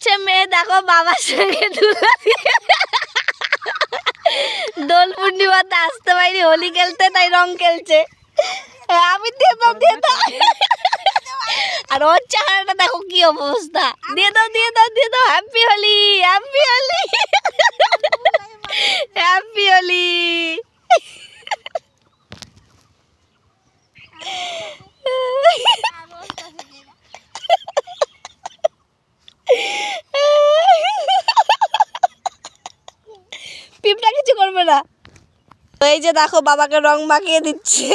খেলছে মেয়ে, দেখো বাবার সঙ্গে দোল পূর্ণিমাতে আসতে পারিনি হোলি খেলতে, তাই রং খেলছে। আমি দিয়ে দাও দিয়ে দাও, আর ওর চেহারাটা দেখো কি অবস্থা। দিয়ে দাও দিয়ে দাও দিয়ে দাও। Happy Holi happy Holi happy Holi. পিঁপড়া কিছু করবে না। এই যে দেখো বাবাকে রং মাখিয়ে দিচ্ছে।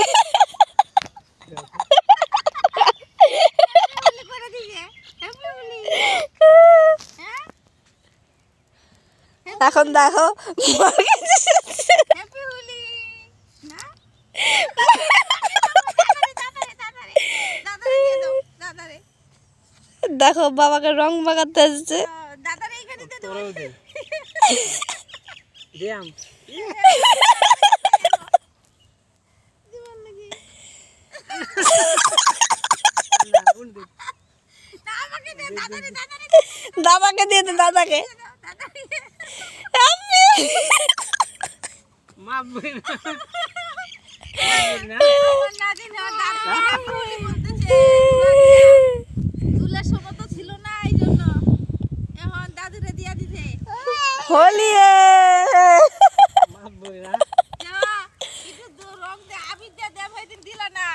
এখন দেখো দেখো বাবাকে রং মাখাতে আসছে। দাদাকে দিয়ে দে দাদাকে। হোলি দিলা না।